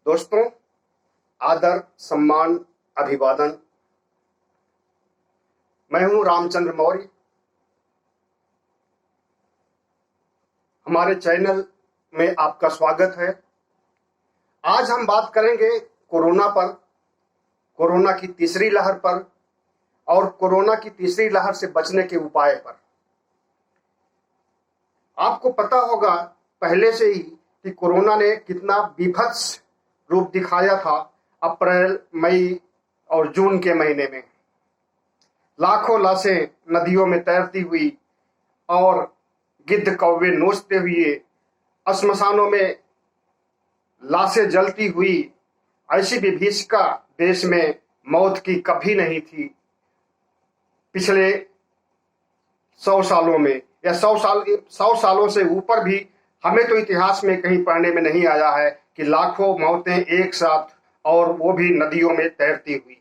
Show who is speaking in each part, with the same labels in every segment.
Speaker 1: दोस्तों, आदर, सम्मान, अभिवादन। मैं हूं रामचंद्र मौर्य। हमारे चैनल में आपका स्वागत है। आज हम बात करेंगे कोरोना पर, कोरोना की तीसरी लहर पर और कोरोना की तीसरी लहर से बचने के उपाय पर। आपको पता होगा पहले से ही कि कोरोना ने कितना बीभत्स रूप दिखाया था। अप्रैल, मई और जून के महीने में लाखों लाशें नदियों में तैरती हुई और गिद्ध कौवे नोचते हुए, श्मशानों में लाशें जलती हुई, ऐसी विभीषिका देश में मौत की कभी नहीं थी। पिछले 100 सालों में या 100 सालों से ऊपर भी हमें तो इतिहास में कहीं पढ़ने में नहीं आया है कि लाखों मौतें एक साथ, और वो भी नदियों में तैरती हुई,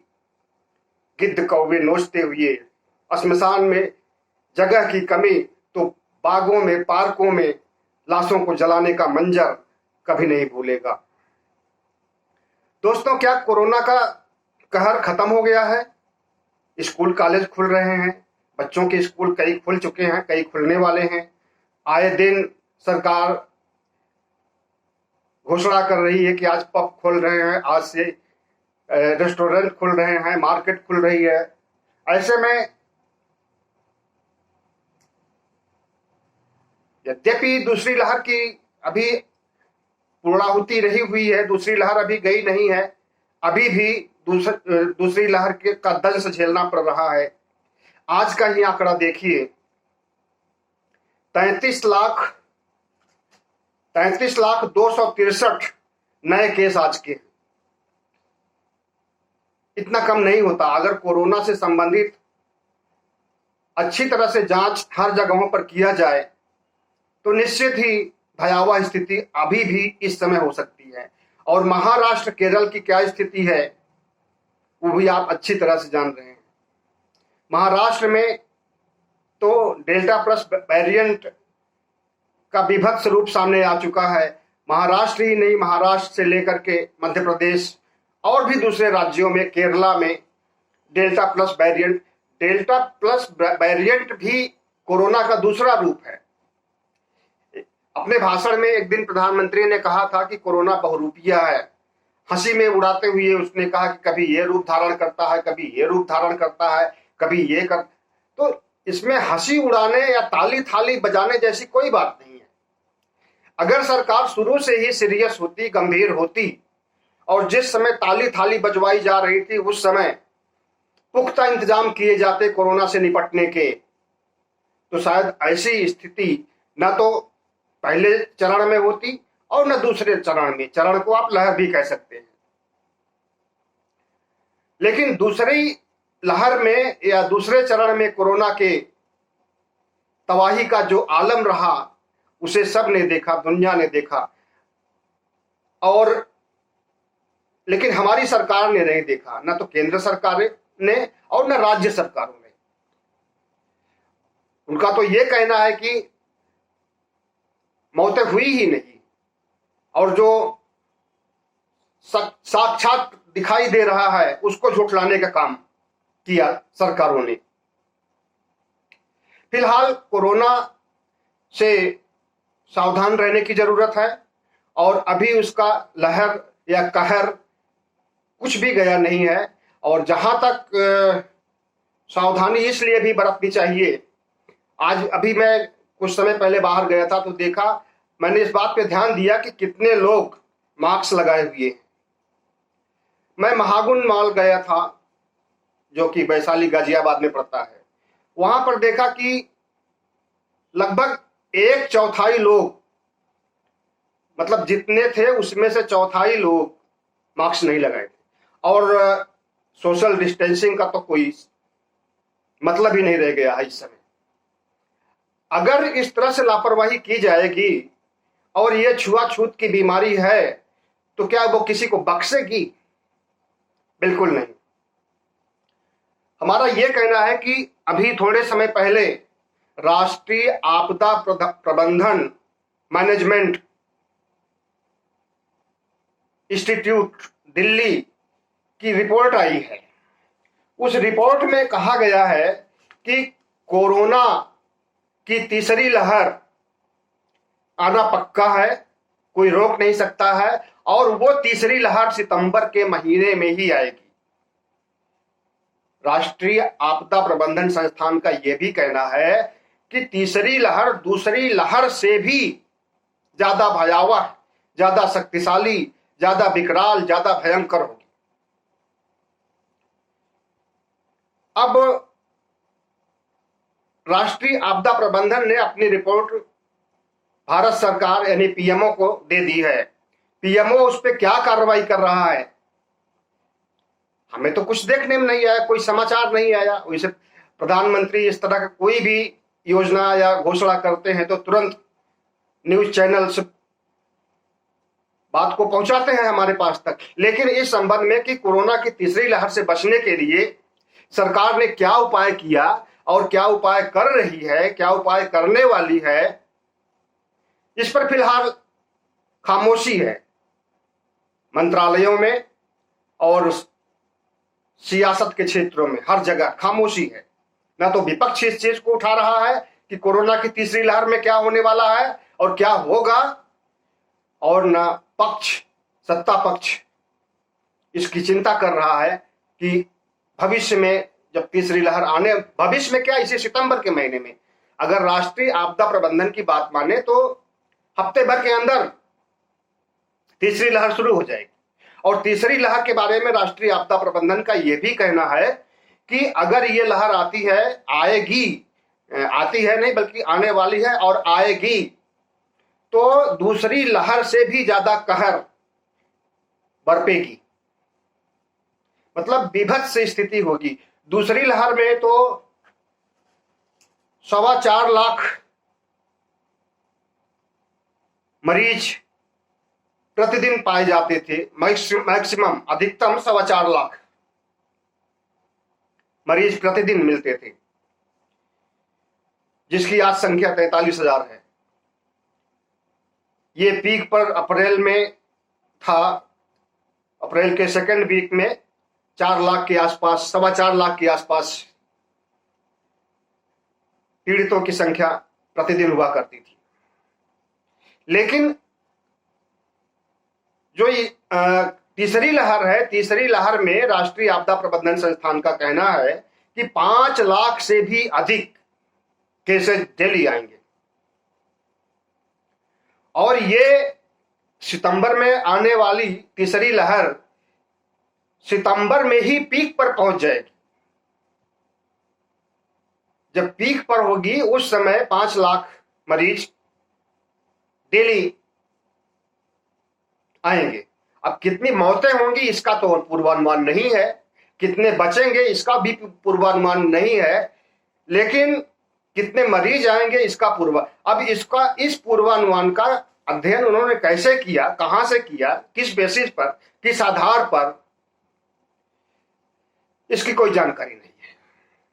Speaker 1: गिद्ध कौवे नोचते हुए। श्मशान में जगह की कमी तो बागों में, पार्कों में लाशों को जलाने का मंजर कभी नहीं भूलेगा। दोस्तों, क्या कोरोना का कहर खत्म हो गया है? स्कूल कॉलेज खुल रहे हैं, बच्चों के स्कूल कई खुल चुके हैं, कई खुलने वाले हैं। आए दिन सरकार घोषणा कर रही है कि आज पब खोल रहे हैं, आज से रेस्टोरेंट खुल रहे हैं, मार्केट खुल रही है। ऐसे में यद्यपि दूसरी लहर की अभी पूर्णाहुति रही हुई है, दूसरी लहर अभी गई नहीं है, अभी भी दूसरी लहर का दंश झेलना पड़ रहा है। आज का ही आंकड़ा देखिए, 33,263 नए केस आज के। इतना कम नहीं होता। अगर कोरोना से संबंधित अच्छी तरह से जांच हर जगहों पर किया जाए तो निश्चित ही भयावह स्थिति अभी भी इस समय हो सकती है। और महाराष्ट्र, केरल की क्या स्थिति है वो भी आप अच्छी तरह से जान रहे हैं। महाराष्ट्र में तो डेल्टा प्लस वेरिएंट का बीभत्स रूप सामने आ चुका है। महाराष्ट्र ही नहीं, महाराष्ट्र से लेकर के मध्य प्रदेश और भी दूसरे राज्यों में, केरला में डेल्टा प्लस वेरिएंट भी कोरोना का दूसरा रूप है। अपने भाषण में एक दिन प्रधानमंत्री ने कहा था कि कोरोना बहुरूपिया है। हंसी में उड़ाते हुए उसने कहा कि कभी ये रूप धारण करता है, कभी ये रूप धारण करता है, कभी ये कर। तो इसमें हंसी उड़ाने या ताली थाली बजाने जैसी कोई बात नहीं है। अगर सरकार शुरू से ही सीरियस होती, गंभीर होती और जिस समय ताली थाली बजवाई जा रही थी उस समय पुख्ता इंतजाम किए जाते कोरोना से निपटने के, तो शायद ऐसी स्थिति न तो पहले चरण में होती और न दूसरे चरण में। चरण को आप लहर भी कह सकते हैं। लेकिन दूसरी लहर में या दूसरे चरण में कोरोना के तबाही का जो आलम रहा उसे सब ने देखा, दुनिया ने देखा। और लेकिन हमारी सरकार ने नहीं देखा, न तो केंद्र सरकार ने और न राज्य सरकारों ने। उनका तो ये कहना है कि मौतें हुई ही नहीं, और जो साक्षात दिखाई दे रहा है उसको झुठलाने का काम किया सरकारों ने। फिलहाल कोरोना से सावधान रहने की जरूरत है, और अभी उसका लहर या कहर कुछ भी गया नहीं है। और जहां तक सावधानी इसलिए भी बरतनी चाहिए, आज अभी मैं कुछ समय पहले बाहर गया था तो देखा, मैंने इस बात पे ध्यान दिया कि कितने लोग मास्क लगाए हुए हैं। मैं महागुन मॉल गया था जो कि वैशाली गाजियाबाद में पड़ता है। वहां पर देखा कि लगभग 1/4 लोग, मतलब जितने थे उसमें से 1/4 लोग मास्क नहीं लगाए थे। और सोशल डिस्टेंसिंग का तो कोई मतलब ही नहीं रह गया है इस समय। अगर इस तरह से लापरवाही की जाएगी और ये छुआछूत की बीमारी है तो क्या वो किसी को बख्शेगी? बिल्कुल नहीं। हमारा ये कहना है कि अभी थोड़े समय पहले राष्ट्रीय आपदा प्रबंधन मैनेजमेंट इंस्टीट्यूट दिल्ली की रिपोर्ट आई है। उस रिपोर्ट में कहा गया है कि कोरोना की तीसरी लहर आना पक्का है, कोई रोक नहीं सकता है, और वो तीसरी लहर सितंबर के महीने में ही आएगी। राष्ट्रीय आपदा प्रबंधन संस्थान का यह भी कहना है कि तीसरी लहर दूसरी लहर से भी ज्यादा भयावह, ज्यादा शक्तिशाली, ज्यादा विकराल, ज्यादा भयंकर होगी। अब राष्ट्रीय आपदा प्रबंधन ने अपनी रिपोर्ट भारत सरकार यानी पीएमओ को दे दी है। पीएमओ उस पर क्या कार्रवाई कर रहा है, हमें तो कुछ देखने में नहीं आया, कोई समाचार नहीं आया। वैसे प्रधानमंत्री इस तरह का कोई भी योजना या घोषणा करते हैं तो तुरंत न्यूज चैनल्स बात को पहुंचाते हैं हमारे पास तक। लेकिन इस संबंध में कि कोरोना की तीसरी लहर से बचने के लिए सरकार ने क्या उपाय किया और क्या उपाय कर रही है, क्या उपाय करने वाली है, इस पर फिलहाल खामोशी है। मंत्रालयों में और सियासत के क्षेत्रों में हर जगह खामोशी है। ना तो विपक्ष इस चीज को उठा रहा है कि कोरोना की तीसरी लहर में क्या होने वाला है और क्या होगा, और ना पक्ष, सत्ता पक्ष इसकी चिंता कर रहा है कि भविष्य में जब तीसरी लहर आने, भविष्य में क्या, इसी सितंबर के महीने में अगर राष्ट्रीय आपदा प्रबंधन की बात माने तो हफ्ते भर के अंदर तीसरी लहर शुरू हो जाएगी। और तीसरी लहर के बारे में राष्ट्रीय आपदा प्रबंधन का यह भी कहना है कि अगर ये लहर आती है, आती है नहीं बल्कि आने वाली है और आएगी, तो दूसरी लहर से भी ज्यादा कहर बरपेगी, मतलब विभत्स स्थिति होगी। दूसरी लहर में तो 4.25 लाख मरीज प्रतिदिन पाए जाते थे, मैक्सिमम अधिकतम 4.25 लाख मरीज प्रतिदिन मिलते थे, जिसकी आज संख्या 43,000 है। ये पीक पर अप्रैल में था, अप्रैल के सेकंड वीक में 4 लाख के आसपास, 4.25 लाख के आसपास पीड़ितों की संख्या प्रतिदिन हुआ करती थी। लेकिन जो तीसरी लहर है, तीसरी लहर में राष्ट्रीय आपदा प्रबंधन संस्थान का कहना है कि 5 लाख से भी अधिक केसेस डेली आएंगे, और ये सितंबर में आने वाली तीसरी लहर सितंबर में ही पीक पर पहुंच जाएगी। जब पीक पर होगी उस समय 5 लाख मरीज डेली आएंगे। अब कितनी मौतें होंगी इसका तो पूर्वानुमान नहीं है, कितने बचेंगे इसका भी पूर्वानुमान नहीं है, लेकिन कितने मरीज आएंगे इसका अब इस पूर्वानुमान का अध्ययन उन्होंने कैसे किया, कहां से किया, किस बेसिस पर, किस आधार पर, इसकी कोई जानकारी नहीं है।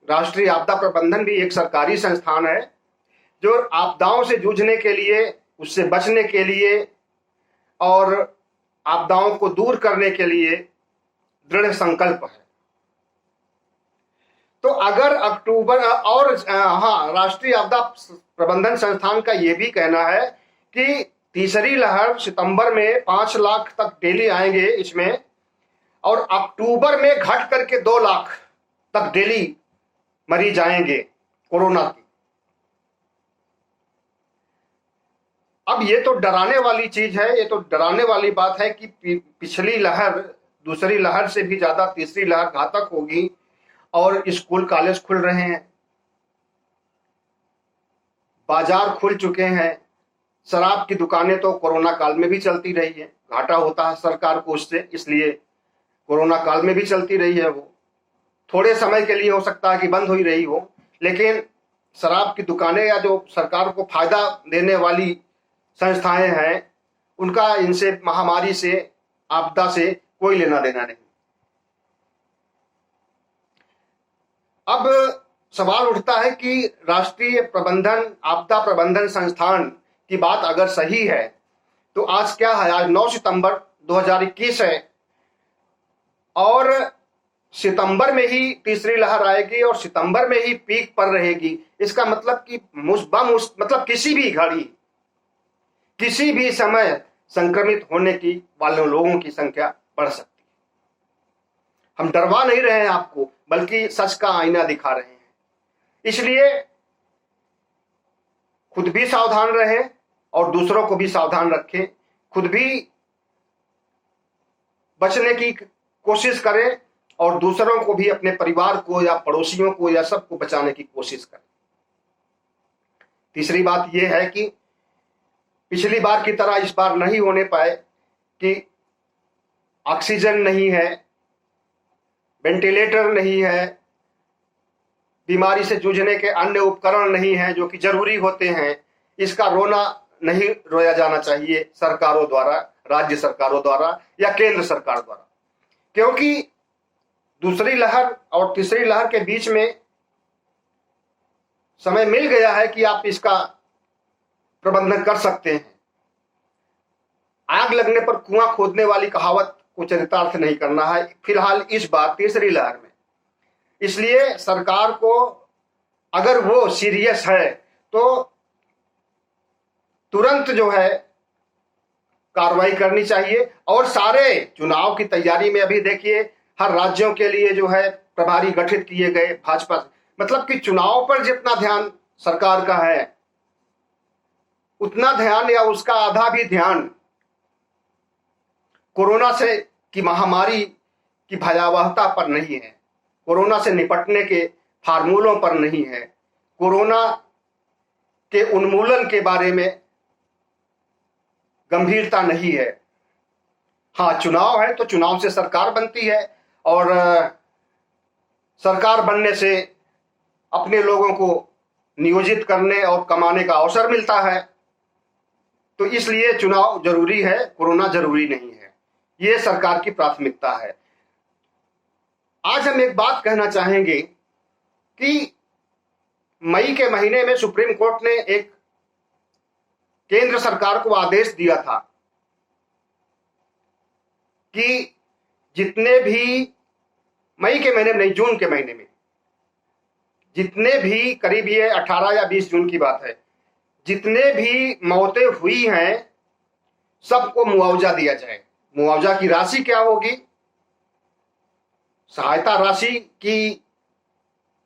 Speaker 1: राष्ट्रीय आपदा प्रबंधन भी एक सरकारी संस्थान है जो आपदाओं से जूझने के लिए, उससे बचने के लिए और आपदाओं को दूर करने के लिए दृढ़ संकल्प है। तो अगर अक्टूबर और राष्ट्रीय आपदा प्रबंधन संस्थान का यह भी कहना है कि तीसरी लहर सितंबर में 5 लाख तक डेली आएंगे इसमें, और अक्टूबर में घट करके 2 लाख तक डेली मरीज आएंगे कोरोना की। अब ये तो डराने वाली चीज है, ये तो डराने वाली बात है कि पिछली लहर, दूसरी लहर से भी ज्यादा तीसरी लहर घातक होगी, और स्कूल कॉलेज खुल रहे हैं, बाजार खुल चुके हैं, शराब की दुकानें तो कोरोना काल में भी चलती रही है, घाटा होता है सरकार को उससे, इसलिए कोरोना काल में भी चलती रही है। वो थोड़े समय के लिए हो सकता है कि बंद हुई रही हो, लेकिन शराब की दुकानें या जो सरकार को फायदा देने वाली संस्थाएं हैं, उनका इनसे, महामारी से, आपदा से कोई लेना देना नहीं। अब सवाल उठता है कि राष्ट्रीय आपदा प्रबंधन संस्थान की बात अगर सही है तो आज क्या है, आज 9 सितंबर 2021 है और सितंबर में ही तीसरी लहर आएगी और सितंबर में ही पीक पर रहेगी। इसका मतलब कि मतलब किसी भी घड़ी, किसी भी समय संक्रमित होने की वाले लोगों की संख्या बढ़ सकती है। हम डरवा नहीं रहे हैं आपको, बल्कि सच का आईना दिखा रहे हैं। इसलिए खुद भी सावधान रहें और दूसरों को भी सावधान रखें। खुद भी बचने की कोशिश करें और दूसरों को भी, अपने परिवार को या पड़ोसियों को या सबको बचाने की कोशिश करें। तीसरी बात यह है कि पिछली बार की तरह इस बार नहीं होने पाए कि ऑक्सीजन नहीं है, वेंटिलेटर नहीं है, बीमारी से जूझने के अन्य उपकरण नहीं हैं जो कि जरूरी होते हैं। इसका रोना नहीं रोया जाना चाहिए सरकारों द्वारा, राज्य सरकारों द्वारा या केंद्र सरकार द्वारा, क्योंकि दूसरी लहर और तीसरी लहर के बीच में समय मिल गया है कि आप इसका प्रबंधन कर सकते हैं। आग लगने पर कुआं खोदने वाली कहावत को चरितार्थ नहीं करना है फिलहाल इस बार तीसरी लहर में। इसलिए सरकार को अगर वो सीरियस है तो तुरंत जो है कार्रवाई करनी चाहिए। और सारे चुनाव की तैयारी में अभी देखिए हर राज्यों के लिए जो है प्रभारी गठित किए गए भाजपा, मतलब कि चुनाव पर जितना ध्यान सरकार का है उतना ध्यान या उसका आधा भी ध्यान कोरोना से की महामारी की भयावहता पर नहीं है, कोरोना से निपटने के फार्मूलों पर नहीं है, कोरोना के उन्मूलन के बारे में गंभीरता नहीं है। हाँ, चुनाव है तो चुनाव से सरकार बनती है और सरकार बनने से अपने लोगों को नियोजित करने और कमाने का अवसर मिलता है। तो इसलिए चुनाव जरूरी है, कोरोना जरूरी नहीं है। ये सरकार की प्राथमिकता है। आज हम एक बात कहना चाहेंगे कि मई के महीने में सुप्रीम कोर्ट ने एक केंद्र सरकार को आदेश दिया था कि जितने भी मई के महीने में नहीं, जून के महीने में जितने भी, करीब ये 18 या 20 जून की बात है, जितने भी मौतें हुई हैं सबको मुआवजा दिया जाए। मुआवजा की राशि क्या होगी, सहायता राशि की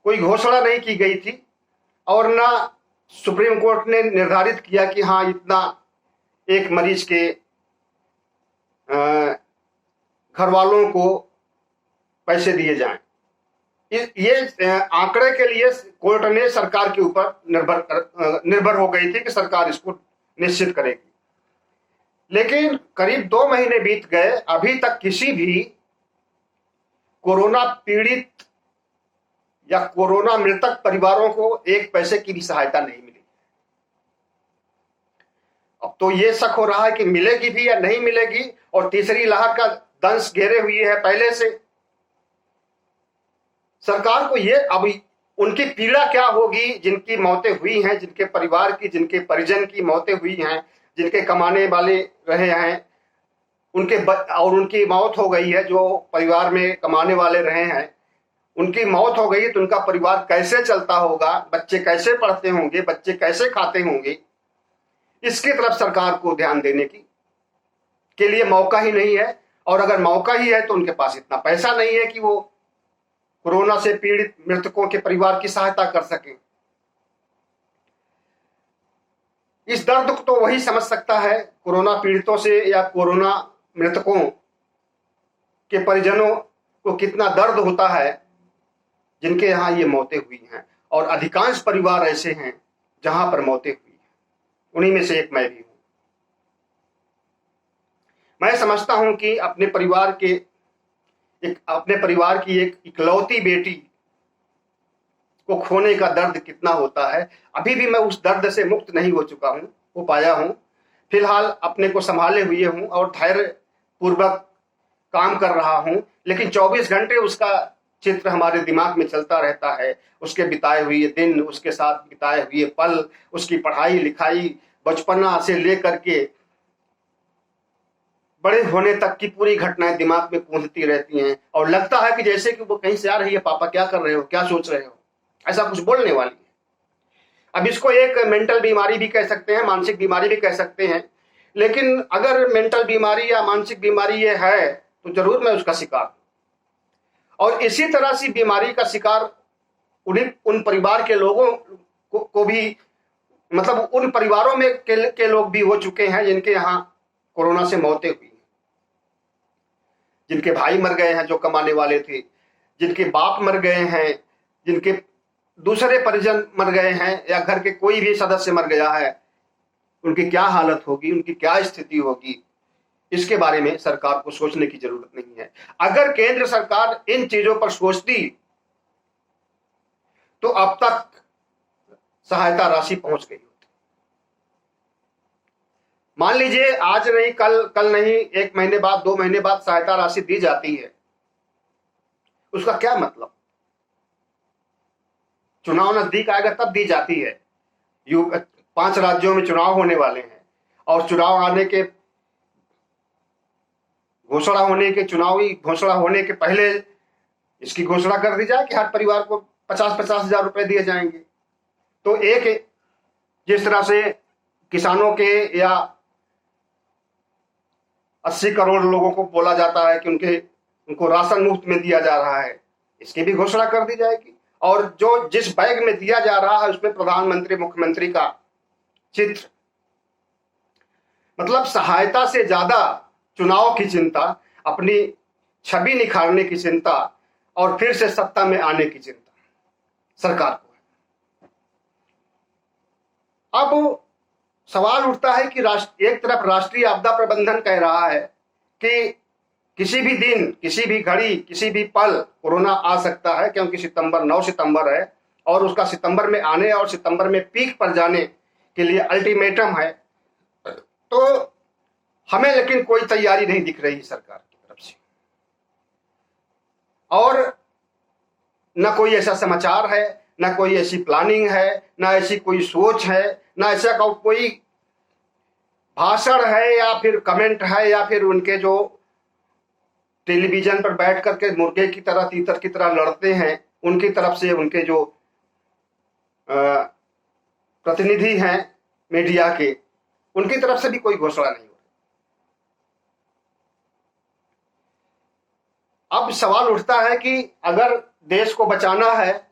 Speaker 1: कोई घोषणा नहीं की गई थी और ना सुप्रीम कोर्ट ने निर्धारित किया कि हाँ इतना एक मरीज के घर वालों को पैसे दिए जाएं। ये आंकड़े के लिए कोर्ट ने सरकार के ऊपर निर्भर हो गई थी कि सरकार इसको निश्चित करेगी। लेकिन करीब 2 महीने बीत गए, अभी तक किसी भी कोरोना पीड़ित या कोरोना मृतक परिवारों को 1 पैसे की भी सहायता नहीं मिली। अब तो ये शक हो रहा है कि मिलेगी भी या नहीं मिलेगी, और तीसरी लहर का दंश घेरे हुई है पहले से। सरकार को ये, अब उनकी पीड़ा क्या होगी जिनकी मौतें हुई हैं, जिनके परिवार की, जिनके परिजन की मौतें हुई हैं, जिनके कमाने वाले रहे हैं और उनकी मौत हो गई है, जो परिवार में कमाने वाले रहे हैं उनकी मौत हो गई, तो उनका परिवार कैसे चलता होगा, बच्चे कैसे पढ़ते होंगे, बच्चे कैसे खाते होंगे। इसकी तरफ सरकार को ध्यान देने के लिए मौका ही नहीं है, और अगर मौका ही है तो उनके पास इतना पैसा नहीं है कि वो कोरोना से पीड़ित मृतकों के परिवार की सहायता कर सके। इस दर्द को तो वही समझ सकता है, कोरोना पीड़ितों से या कोरोना मृतकों के परिजनों को कितना दर्द होता है जिनके यहाँ ये मौतें हुई हैं। और अधिकांश परिवार ऐसे हैं जहां पर मौतें हुई हैं, उन्हीं में से एक मैं भी हूं। मैं समझता हूं कि अपने परिवार की एक इकलौती बेटी को खोने का दर्द कितना होता है। अभी भी मैं उस दर्द से मुक्त नहीं हो पाया हूं। फिलहाल अपने को संभाले हुए हूं और धैर्य पूर्वक काम कर रहा हूं, लेकिन 24 घंटे उसका चित्र हमारे दिमाग में चलता रहता है। उसके बिताए हुए दिन, उसके साथ बिताए हुए पल, उसकी पढ़ाई लिखाई, बचपना से लेकर के बड़े होने तक की पूरी घटनाएं दिमाग में गूंजती रहती हैं और लगता है कि जैसे कि वो कहीं से आ रही है, पापा क्या कर रहे हो, क्या सोच रहे हो, ऐसा कुछ बोलने वाली है। अब इसको एक मेंटल बीमारी भी कह सकते हैं, मानसिक बीमारी भी कह सकते हैं, लेकिन अगर मेंटल बीमारी या मानसिक बीमारी ये है तो जरूर मैं उसका शिकार हूं। और इसी तरह से बीमारी का शिकार उन परिवार के लोगों को भी, मतलब उन परिवारों में के लोग भी हो चुके हैं जिनके यहाँ कोरोना से मौतें हुई, जिनके भाई मर गए हैं जो कमाने वाले थे, जिनके बाप मर गए हैं, जिनके दूसरे परिजन मर गए हैं या घर के कोई भी सदस्य मर गया है, उनकी क्या हालत होगी, उनकी क्या स्थिति होगी, इसके बारे में सरकार को सोचने की जरूरत नहीं है। अगर केंद्र सरकार इन चीजों पर सोचती तो अब तक सहायता राशि पहुंच गई होती। मान लीजिए आज नहीं, कल नहीं, 1 महीने बाद, 2 महीने बाद सहायता राशि दी जाती है, उसका क्या मतलब? चुनाव नजदीक आएगा तब दी जाती है। 5 राज्यों में चुनाव होने वाले हैं और चुनावी घोषणा होने के पहले इसकी घोषणा कर दी जाए कि हर परिवार को 50-50 हजार रुपए दिए जाएंगे। तो जिस तरह से किसानों के या 80 करोड़ लोगों को बोला जाता है कि उनको राशन मुफ्त में दिया जा रहा है, इसकी भी घोषणा कर दी जाएगी। और जो जिस बैग में दिया जा रहा है उसमें प्रधानमंत्री, मुख्यमंत्री का चित्र, मतलब सहायता से ज्यादा चुनाव की चिंता, अपनी छवि निखारने की चिंता और फिर से सत्ता में आने की चिंता सरकार को है। अब सवाल उठता है कि एक तरफ राष्ट्रीय आपदा प्रबंधन कह रहा है कि किसी भी दिन, किसी भी घड़ी, किसी भी पल कोरोना आ सकता है, क्योंकि 9 सितंबर है और उसका सितंबर में आने और सितंबर में पीक पर जाने के लिए अल्टीमेटम है। तो हमें लेकिन कोई तैयारी नहीं दिख रही सरकार की तरफ से, और न कोई ऐसा समाचार है, न कोई ऐसी प्लानिंग है, न ऐसी कोई सोच है, न ऐसा कोई भाषण है या फिर कमेंट है या फिर उनके जो टेलीविजन पर बैठ करके मुर्गे की तरह, तीतर की तरह लड़ते हैं, उनकी तरफ से, उनके जो प्रतिनिधि हैं मीडिया के, उनकी तरफ से भी कोई घोषणा नहीं हो रही। अब सवाल उठता है कि अगर देश को बचाना है,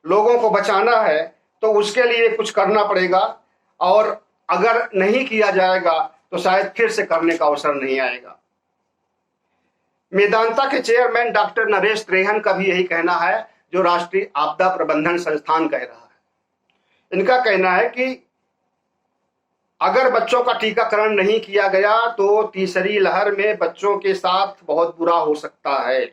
Speaker 1: लोगों को बचाना है, तो उसके लिए कुछ करना पड़ेगा, और अगर नहीं किया जाएगा तो शायद फिर से करने का अवसर नहीं आएगा। मेदांता के चेयरमैन डॉक्टर नरेश त्रेहन का भी यही कहना है, जो राष्ट्रीय आपदा प्रबंधन संस्थान कह रहा है। इनका कहना है कि अगर बच्चों का टीकाकरण नहीं किया गया तो तीसरी लहर में बच्चों के साथ बहुत बुरा हो सकता है।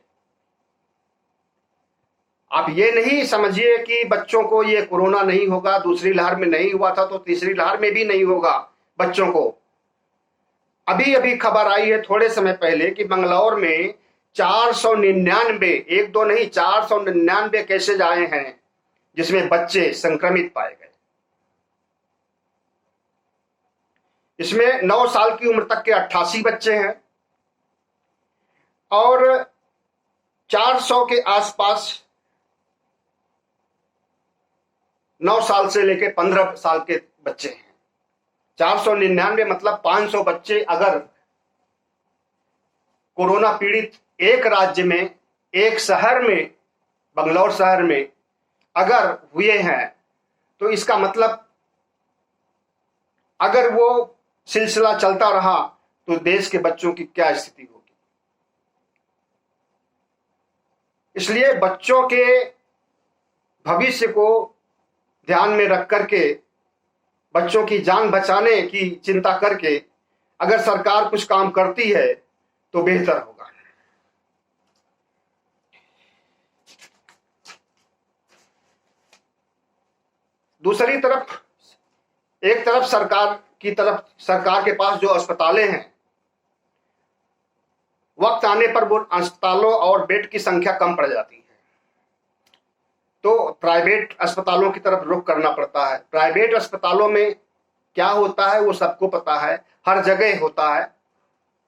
Speaker 1: आप ये नहीं समझिए कि बच्चों को ये कोरोना नहीं होगा, दूसरी लहर में नहीं हुआ था तो तीसरी लहर में भी नहीं होगा बच्चों को। अभी अभी खबर आई है थोड़े समय पहले कि बंगलौर में 499, 1-2 नहीं, 499 केसेज आए हैं जिसमें बच्चे संक्रमित पाए गए। इसमें 9 साल की उम्र तक के 88 बच्चे हैं और 400 के आसपास 9 साल से लेकर 15 साल के बच्चे हैं। 499 मतलब 500 बच्चे अगर कोरोना पीड़ित एक राज्य में, एक शहर में, बंगलौर शहर में अगर हुए हैं, तो इसका मतलब अगर वो सिलसिला चलता रहा तो देश के बच्चों की क्या स्थिति होगी। इसलिए बच्चों के भविष्य को ध्यान में रख करके, बच्चों की जान बचाने की चिंता करके अगर सरकार कुछ काम करती है तो बेहतर होगा। दूसरी तरफ, एक तरफ सरकार के पास जो अस्पतालें हैं, वक्त आने पर वो अस्पतालों और बेड की संख्या कम पड़ जाती है, तो प्राइवेट अस्पतालों की तरफ रुख करना पड़ता है। प्राइवेट अस्पतालों में क्या होता है वो सबको पता है, हर जगह होता है।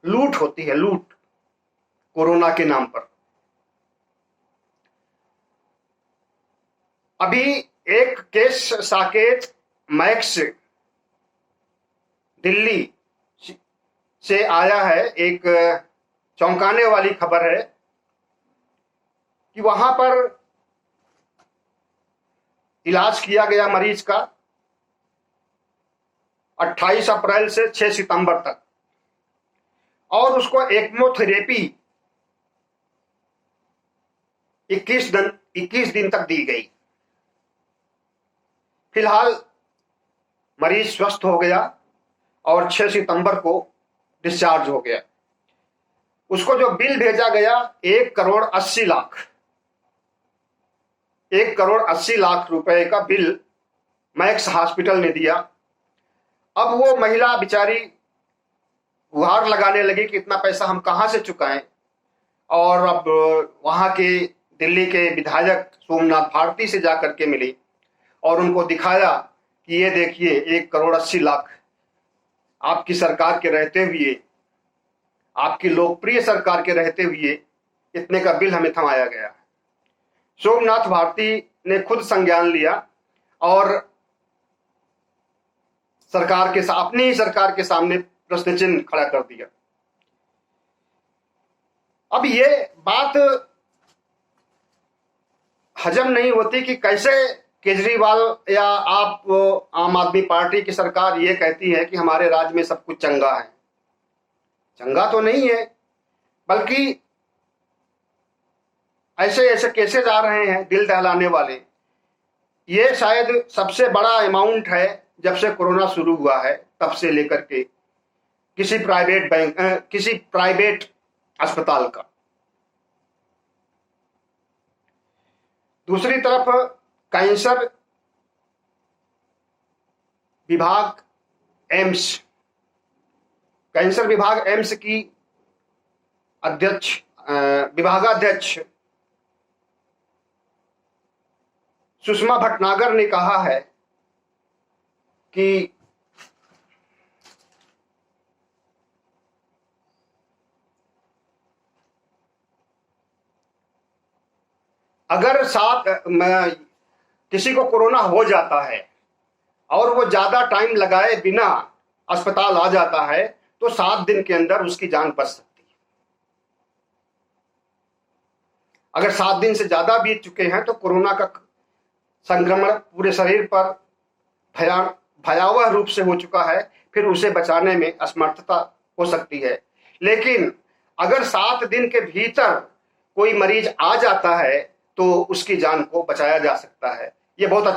Speaker 1: लूट होती है, लूट कोरोना के नाम पर। अभी एक केस साकेत मैक्स दिल्ली से आया है, एक चौंकाने वाली खबर है कि वहां पर इलाज किया गया मरीज का 28 अप्रैल से 6 सितंबर तक, और उसको एक्मोथेरेपी 21 दिन तक दी गई। फिलहाल मरीज स्वस्थ हो गया और 6 सितंबर को डिस्चार्ज हो गया। उसको जो बिल भेजा गया 1,80,00,000 1,80,00,000 रुपए का बिल मैक्स हॉस्पिटल ने दिया। अब वो महिला बेचारी गुहार लगाने लगी कि इतना पैसा हम कहां से चुकाएं, और अब वहां के दिल्ली के विधायक सोमनाथ भारती से जाकर के मिली और उनको दिखाया कि ये देखिए 1,80,00,000 आपकी सरकार के रहते हुए, आपकी लोकप्रिय सरकार के रहते हुए इतने का बिल हमें थमाया गया। सोमनाथ भारती ने खुद संज्ञान लिया और अपनी ही सरकार के सामने प्रश्न चिन्ह खड़ा कर दिया। अब ये बात हजम नहीं होती कि कैसे केजरीवाल या आप आम आदमी पार्टी की सरकार ये कहती है कि हमारे राज्य में सब कुछ चंगा है। चंगा तो नहीं है, बल्कि ऐसे ऐसे केसेस आ रहे हैं दिल दहलाने वाले। ये शायद सबसे बड़ा अमाउंट है जब से कोरोना शुरू हुआ है तब से लेकर के किसी प्राइवेट अस्पताल का। दूसरी तरफ कैंसर विभाग एम्स की विभागाध्यक्ष सुषमा भटनागर ने कहा है कि अगर किसी को कोरोना हो जाता है और वो ज्यादा टाइम लगाए बिना अस्पताल आ जाता है तो 7 दिन के अंदर उसकी जान बच सकती है। अगर 7 दिन से ज्यादा बीत चुके हैं तो कोरोना का संक्रमण पूरे शरीर पर भयावह रूप से हो चुका है, फिर उसे बचाने में असमर्थता हो सकती है। लेकिन अगर 7 दिन के भीतर कोई मरीज आ जाता है तो उसकी जान को बचाया जा सकता है। ये बहुत